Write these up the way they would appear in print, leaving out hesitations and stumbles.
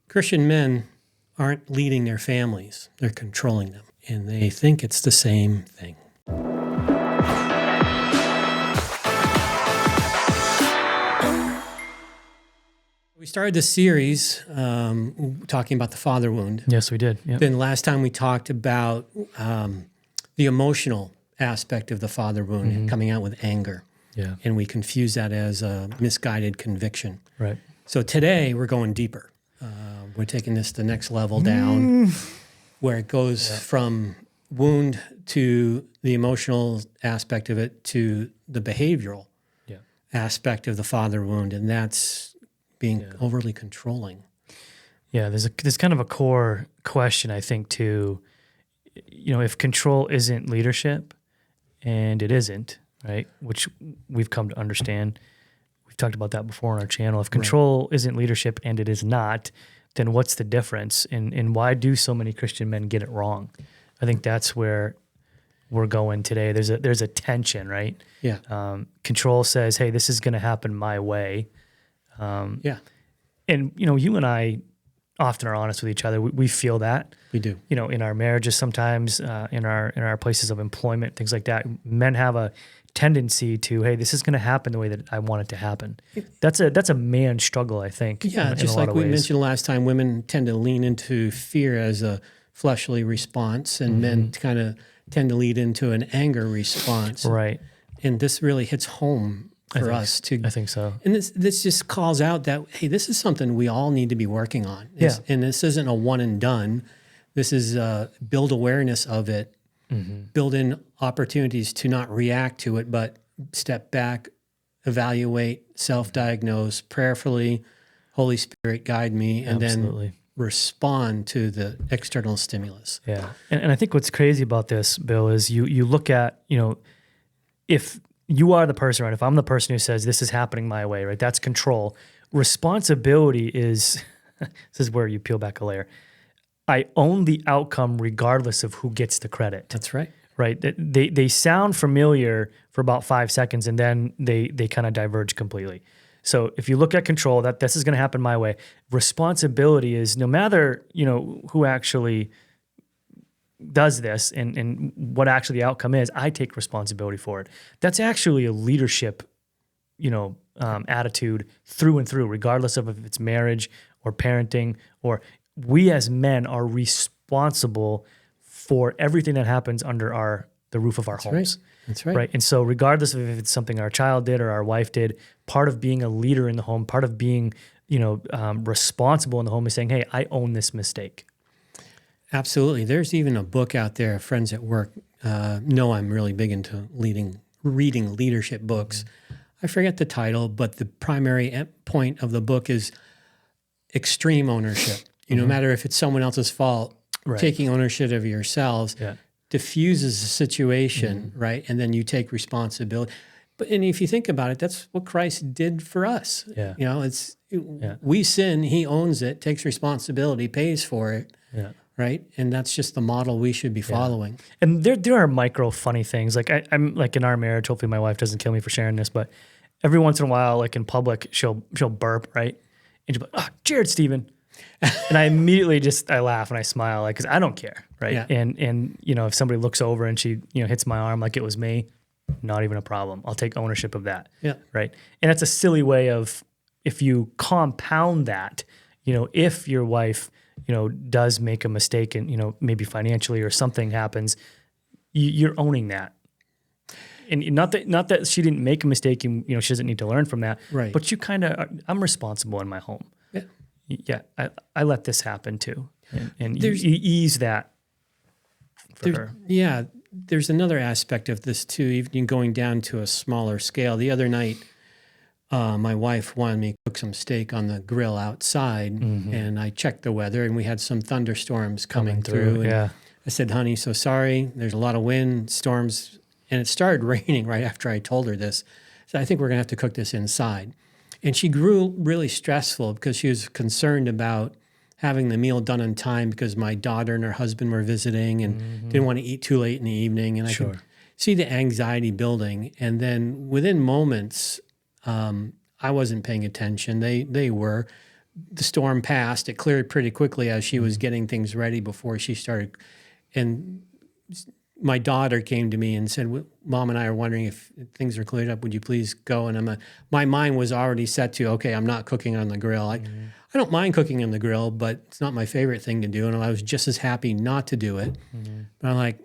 Christian men aren't leading their families, they're controlling them, and they think it's the same thing. We started this series talking about the father wound. Yes, we did. Yep. Then last time we talked about the emotional aspect of the father wound and coming out with anger. Yeah. And we confuse that as a misguided conviction. Right. So today we're going deeper. We're taking this the next level down where it goes from wound to the emotional aspect of it to the behavioral aspect of the father wound. And that's being overly controlling. Yeah, there's kind of a core question, I think, to, if control isn't leadership, and it isn't, right, which we've come to understand. We've talked about that before on our channel. If control isn't leadership and it is not, then what's the difference? And why do so many Christian men get it wrong? I think that's where we're going today. There's a tension, right? Yeah. Control says, hey, this is going to happen my way. And, you and I often are honest with each other. We feel that. We do. In our marriages sometimes, in our places of employment, things like that. Men have a tendency to, hey, this is going to happen the way that I want it to happen. That's a man struggle, I think. Yeah, just like we mentioned last time, women tend to lean into fear as a fleshly response, and men kind of tend to lead into an anger response. Right. And this really hits home for us too. I think so. And this just calls out that, hey, this is something we all need to be working on. And this isn't a one and done. This is build awareness of it, build in opportunities to not react to it, but step back, evaluate, self-diagnose, prayerfully, Holy Spirit guide me, and then respond to the external stimulus. Yeah. And I think what's crazy about this, Bill, is you look at, if you are the person, right? If I'm the person who says this is happening my way, right? That's control. Responsibility is, this is where you peel back a layer. I own the outcome regardless of who gets the credit. That's right. Right? They sound familiar for about 5 seconds and then they kind of diverge completely. So if you look at control, that this is going to happen my way. Responsibility is no matter, who actually does this and what actually the outcome is, I take responsibility for it. That's actually a leadership, attitude through and through, regardless of if it's marriage or parenting, or we as men are responsible for everything that happens under the roof of our homes. Right. That's right. Right. And so regardless of if it's something our child did or our wife did, part of being a leader in the home, part of being, responsible in the home is saying, hey, I own this mistake. Absolutely. There's even a book out there, friends at work know I'm really big into reading leadership books. I forget the title, but the primary point of the book is extreme ownership. No matter if it's someone else's fault, taking ownership of yourselves diffuses the situation, right? And then you take responsibility. And if you think about it, that's what Christ did for us. Yeah. We sin, he owns it, takes responsibility, pays for it. Yeah. Right. And that's just the model we should be following. And there are micro funny things. Like I'm like in our marriage, hopefully my wife doesn't kill me for sharing this, but every once in a while, like in public, she'll burp, right? And she'll be like, Jared Stephen. And I immediately I laugh and I smile, like, cause I don't care. Right. Yeah. And if somebody looks over and she, hits my arm like it was me, not even a problem. I'll take ownership of that. Yeah. Right. And that's a silly way of, if you compound that, if your wife, does make a mistake and, maybe financially or something happens, you're owning that. And not that she didn't make a mistake and, she doesn't need to learn from that. Right. But you I'm responsible in my home. Yeah. Yeah. I let this happen too. And you ease that for her. Yeah. There's another aspect of this too, even going down to a smaller scale. The other night, my wife wanted me to cook some steak on the grill outside, and I checked the weather, and we had some thunderstorms coming through. And I said, honey, so sorry, there's a lot of wind, storms, and it started raining right after I told her this. So I think we're going to have to cook this inside. And she grew really stressful because she was concerned about having the meal done on time because my daughter and her husband were visiting and didn't want to eat too late in the evening. And I could see the anxiety building. And then within moments, I wasn't paying attention. They were, the storm passed. It cleared pretty quickly as she was getting things ready before she started. And my daughter came to me and said, Mom and I are wondering if things are cleared up. Would you please go? And my mind was already set to, okay, I'm not cooking on the grill. I don't mind cooking on the grill, but it's not my favorite thing to do. And I was just as happy not to do it. But I'm like,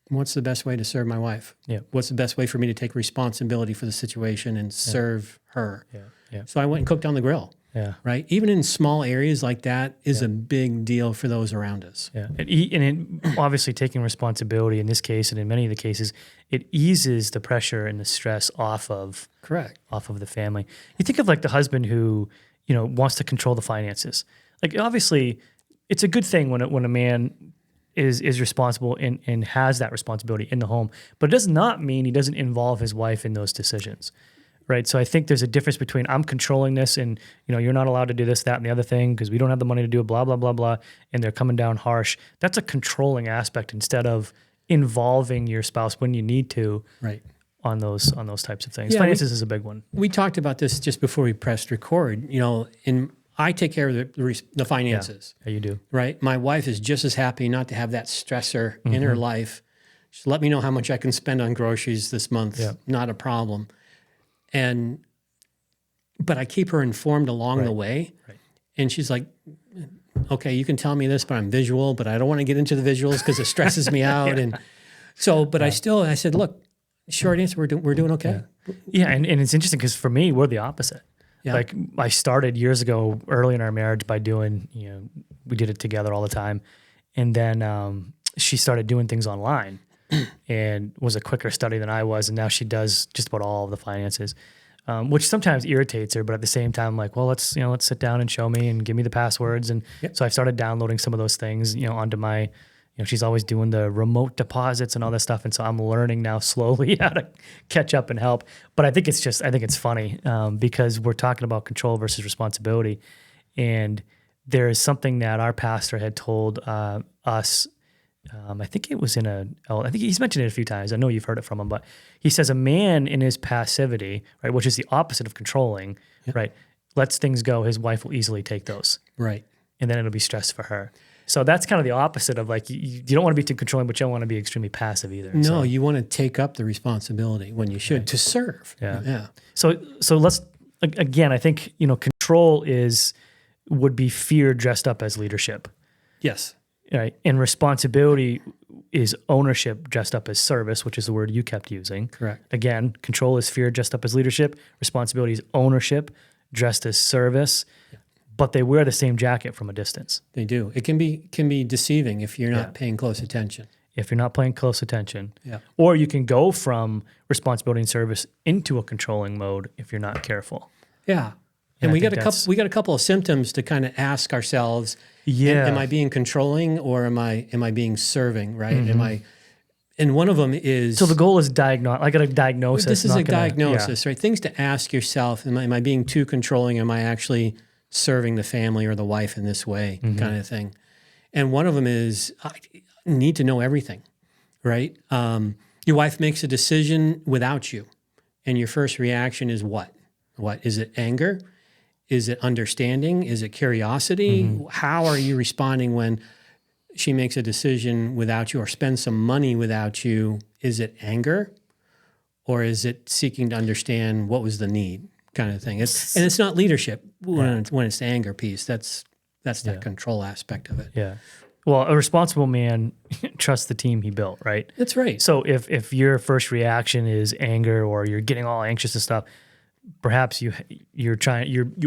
what's the best way to serve my wife? Yeah. What's the best way for me to take responsibility for the situation and serve her? Yeah. So I went and cooked on the grill. Yeah. Right. Even in small areas like that is a big deal for those around us. Yeah. And obviously taking responsibility in this case, and in many of the cases, it eases the pressure and the stress off of the family. You think of like the husband who, wants to control the finances. Like obviously it's a good thing when a man is responsible and has that responsibility in the home, but it does not mean he doesn't involve his wife in those decisions. Right. So I think there's a difference between I'm controlling this and, you're not allowed to do this, that, and the other thing because we don't have the money to do it, blah, blah, blah, blah. And they're coming down harsh. That's a controlling aspect instead of involving your spouse when you need to on those types of things. Finances is a big one. We talked about this just before we pressed record, and I take care of the finances. Yeah, you do. Right. My wife is just as happy not to have that stressor in her life. Just let me know how much I can spend on groceries this month. Yeah. Not a problem. But I keep her informed along the way. Right. And she's like, okay, you can tell me this, but I'm visual, but I don't want to get into the visuals because it stresses me out. And so, but I said, look, short answer, we're doing okay. Yeah. And it's interesting because for me, we're the opposite. Yeah. Like I started years ago, early in our marriage by doing, we did it together all the time. And then she started doing things online. And was a quicker study than I was, and now she does just about all of the finances, which sometimes irritates her. But at the same time, I'm like, well, let's sit down and show me and give me the passwords. And so I've started downloading some of those things, onto my, she's always doing the remote deposits and all that stuff, and so I'm learning now slowly how to catch up and help. But I think it's funny because we're talking about control versus responsibility, and there is something that our pastor had told us. I think it was I think he's mentioned it a few times. I know you've heard it from him, but he says a man in his passivity, right, which is the opposite of controlling, right, lets things go. His wife will easily take those. Right. And then it'll be stress for her. So that's kind of the opposite of like, you don't want to be too controlling, but you don't want to be extremely passive either. No, you want to take up the responsibility when you should to serve. Yeah. So let's, again, I think, control would be fear dressed up as leadership. Yes. Right. And responsibility is ownership dressed up as service, which is the word you kept using. Correct. Again, control is fear dressed up as leadership. Responsibility is ownership dressed as service. Yeah. But they wear the same jacket from a distance. They do. It can be deceiving if you're not paying close attention. If you're not paying close attention. Yeah. Or you can go from responsibility and service into a controlling mode if you're not careful. Yeah. And we got a couple of symptoms to kind of ask ourselves. Yeah. Am I being controlling or am I being serving? Right? Mm-hmm. And one of them is. So the goal is I got a diagnosis. This is a diagnosis, right? Things to ask yourself: Am I being too controlling? Am I actually serving the family or the wife in this way, kind of thing? And one of them is I need to know everything, right? Your wife makes a decision without you, and your first reaction is what? What is it? Anger? Is it understanding? Is it curiosity? Mm-hmm. How are you responding when she makes a decision without you or spends some money without you? Is it anger? Or is it seeking to understand what was the need kind of thing? It's not leadership when it's the anger piece. That's that control aspect of it. Yeah. Well, a responsible man trusts the team he built, right? That's right. So if your first reaction is anger or you're getting all anxious and stuff, perhaps you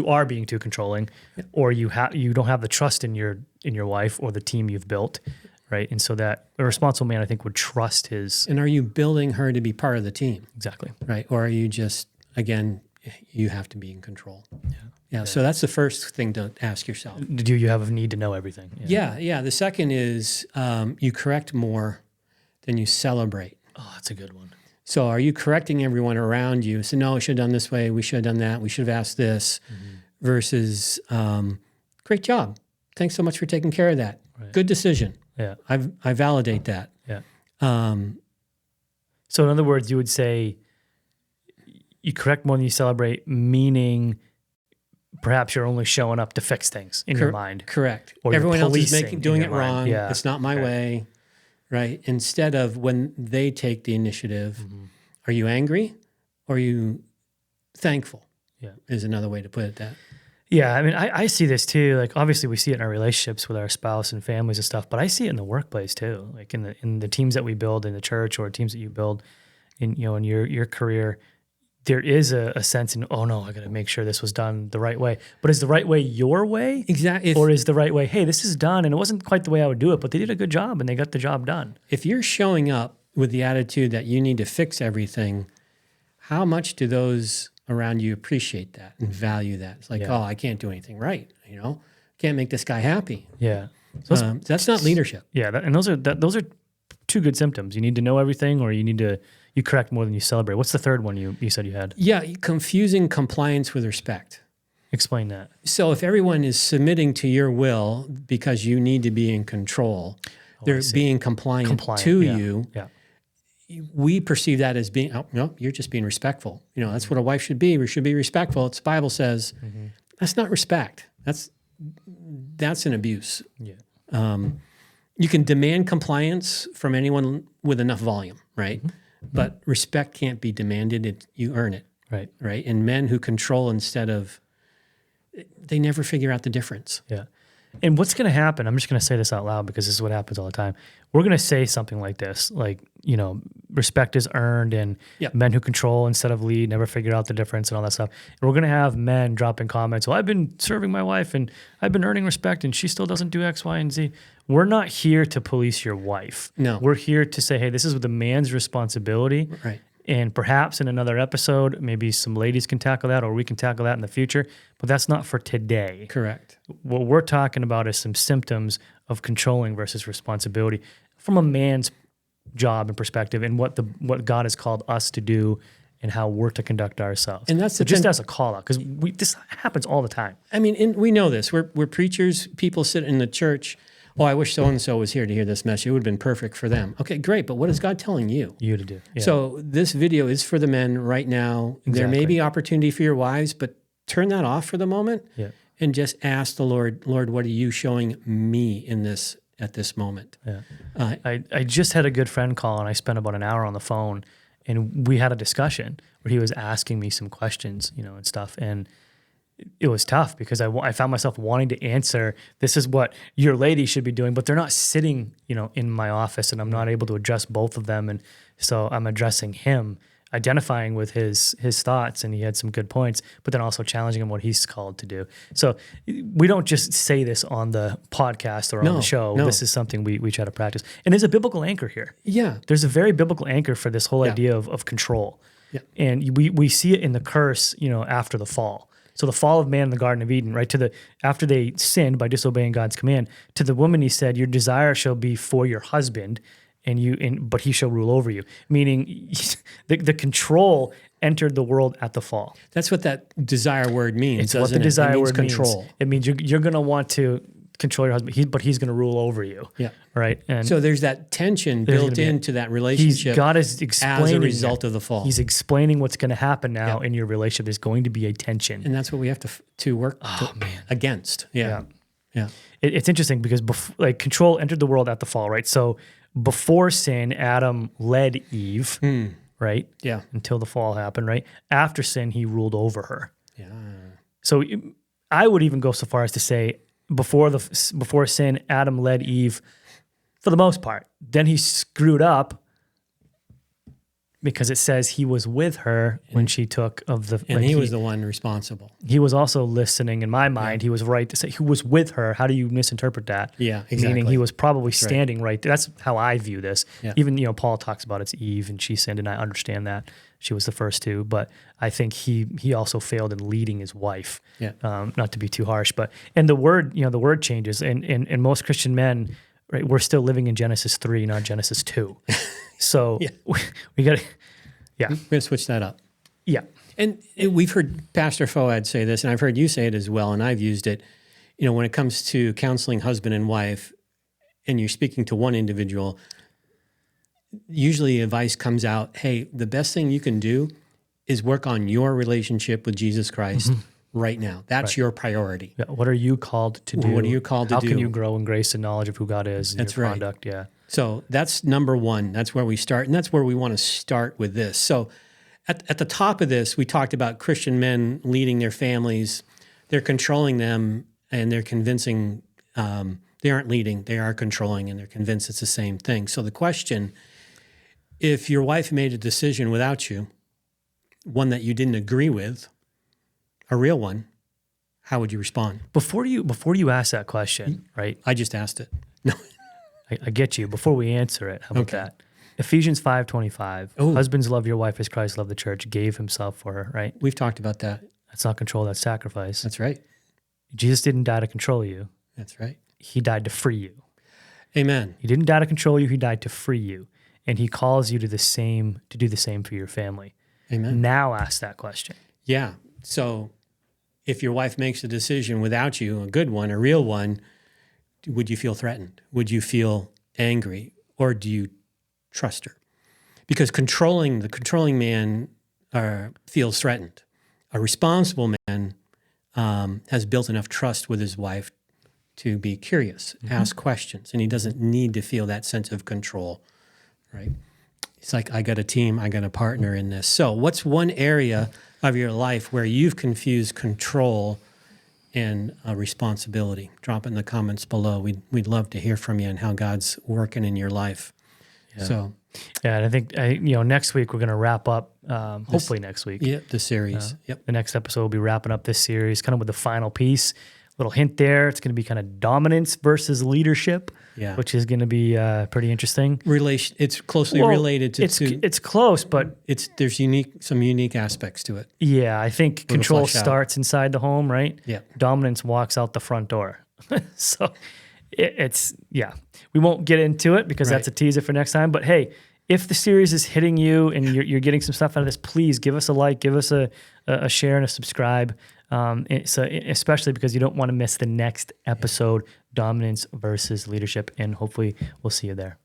are being too controlling, or you don't have the trust in your wife or the team you've built, right? And so that a responsible man, I think, would trust his. And are you building her to be part of the team? Exactly. Right. Or are you just, again, you have to be in control. Yeah. So that's the first thing to ask yourself. Do you have a need to know everything? Yeah. The second is you correct more than you celebrate. Oh, that's a good one. So are you correcting everyone around you? So no, we should have done this way. We should have done that. We should have asked this versus great job. Thanks so much for taking care of that. Right. Good decision. Yeah. I validate that. Yeah. So in other words, you would say you correct more than you celebrate, meaning perhaps you're only showing up to fix things in your mind. Correct. Or everyone else is policing doing in it your mind. wrong. Yeah. It's not my way, right? Instead of when they take the initiative, are you angry or are you thankful? Yeah. Is another way to put it that. Yeah, I mean, I see this too. Like, obviously, we see it in our relationships with our spouse and families and stuff, but I see it in the workplace too. Like in the teams that we build in the church, or teams that you build in in your career. There is a sense in, oh no, I got to make sure this was done the right way. But is the right way your way? Exactly. Or is the right way, hey, this is done and it wasn't quite the way I would do it, but they did a good job and they got the job done. If you're showing up with the attitude that you need to fix everything, how much do those around you appreciate that and value that? It's like, oh, I can't do anything right. Can't make this guy happy. Yeah. So that's not leadership. Yeah. And those are two good symptoms. You need to know everything, or you correct more than you celebrate. What's the third one you said you had? Yeah. Confusing compliance with respect. Explain that. So if everyone is submitting to your will because you need to be in control, they're being compliant to you. Yeah. We perceive that as being, oh, no, you're just being respectful. That's what a wife should be. We should be respectful. It's the Bible says that's not respect. That's an abuse. Yeah. You can demand compliance from anyone with enough volume, right? But respect can't be demanded. You earn it. Right. Right. And men who control instead of, they never figure out the difference. Yeah. And what's going to happen, I'm just going to say this out loud because this is what happens all the time. We're going to say something like this, like, respect is earned, and men who control instead of lead never figure out the difference and all that stuff. And we're going to have men dropping comments, well, I've been serving my wife and I've been earning respect and she still doesn't do X, Y, and Z. We're not here to police your wife. No. We're here to say, hey, this is the man's responsibility. Right. And perhaps in another episode, maybe some ladies can tackle that, or we can tackle that in the future. But that's not for today. Correct. What we're talking about is some symptoms of controlling versus responsibility from a man's job and perspective, and what God has called us to do and how we're to conduct ourselves. And that's just as a call out, because this happens all the time. I mean, we know this. We're preachers. People sit in the church. Oh, I wish so-and-so was here to hear this message. It would have been perfect for them. Okay, great. But what is God telling you? You to do. Yeah. So this video is for the men right now. Exactly. There may be opportunity for your wives, but turn that off for the moment and just ask the Lord, what are you showing me in this at this moment? Yeah. I just had a good friend call, and I spent about an hour on the phone, and we had a discussion where he was asking me some questions, and stuff. And it was tough because I found myself wanting to answer, this is what your lady should be doing, but they're not sitting, in my office, and I'm not able to address both of them. And so I'm addressing him, identifying with his thoughts, and he had some good points, but then also challenging him what he's called to do. So we don't just say this on the podcast or on the show. No. This is something we try to practice. And there's a biblical anchor here. Yeah. There's a very biblical anchor for this whole idea of control. Yeah. And we see it in the curse, after the fall. So the fall of man in the Garden of Eden, right, after they sinned by disobeying God's command, to the woman he said, your desire shall be for your husband, but he shall rule over you. Meaning the control entered the world at the fall. That's what that desire word means. It's what the desire word control. Means. It means you're going to want to control your husband, but he's going to rule over you. Yeah. Right. And so there's that tension built into that relationship. God is explaining as a result of the fall. He's explaining what's going to happen now in your relationship. There's going to be a tension, and that's what we have to work against. Yeah. It's interesting because control entered the world at the fall, right? So before sin, Adam led Eve, right? Yeah. Until the fall happened, right? After sin, he ruled over her. Yeah. So I would even go so far as to say, before sin, Adam led Eve for the most part. Then he screwed up because it says he was with her when she took of the... And he was the one responsible. He was also listening. In my mind, he was right to say he was with her. How do you misinterpret that? Yeah, exactly. Meaning he was probably standing right there. That's how I view this. Yeah. Even, Paul talks about it's Eve and she sinned, and I understand that. She was the first to, but I think he also failed in leading his wife. Yeah. Not to be too harsh, and the word changes, and most Christian men, right, we're still living in Genesis 3, not Genesis 2. So we got to, we're going to switch that up. Yeah. And we've heard Pastor Foad say this, and I've heard you say it as well, and I've used it, when it comes to counseling husband and wife, and you're speaking to one individual, usually advice comes out, hey, the best thing you can do is work on your relationship with Jesus Christ right now. That's Right. your priority. Yeah. What are you called to do? What are you called to How do? can you grow in grace and knowledge of who God is in That's your right. conduct? Yeah. So that's number one. That's where we start. And that's where we want to start with this. So at the top of this, we talked about Christian men leading their families. They're controlling them and they're convincing, they aren't leading, they are controlling, and they're convinced it's the same thing. So the question, if your wife made a decision without you, one that you didn't agree with, a real one, how would you respond? Before you ask that question, right? I just asked it. No. I get you. Before we answer it, how about Okay. that? Ephesians 5:25. Oh. Husbands, love your wife as Christ loved the church, gave himself for her, right? We've talked about that. That's not control, that's sacrifice. That's right. Jesus didn't die to control you. That's right. He died to free you. Amen. He didn't die to control you, he died to free you. And he calls you to do the same for your family. Amen. Now ask that question. Yeah. So if your wife makes a decision without you, a good one, a real one, would you feel threatened? Would you feel angry? Or do you trust her? Because the controlling man feels threatened. A responsible man has built enough trust with his wife to be curious, ask questions, and he doesn't need to feel that sense of control, right? It's like, I got a team, I got a partner in this. So what's one area of your life where you've confused control and responsibility? Drop it in the comments below. We'd love to hear from you and how God's working in your life. Yeah. So, Yeah, and I think next week we're going to wrap up. Hopefully next week. yep, the series. Yep. The next episode will be wrapping up this series, kind of with the final piece. Little hint there. It's going to be kind of dominance versus leadership, Yeah. which is going to be pretty interesting. It's closely related to It's close, but there's some unique aspects to it. yeah, I think control flesh out. starts inside the home, right? Yeah. Dominance walks out the front door. So we won't get into it because that's a teaser for next time. But hey, if the series is hitting you and you're getting some stuff out of this, please give us a like, give us a share and a subscribe. So especially because you don't want to miss the next episode, Dominance versus Leadership, and hopefully we'll see you there.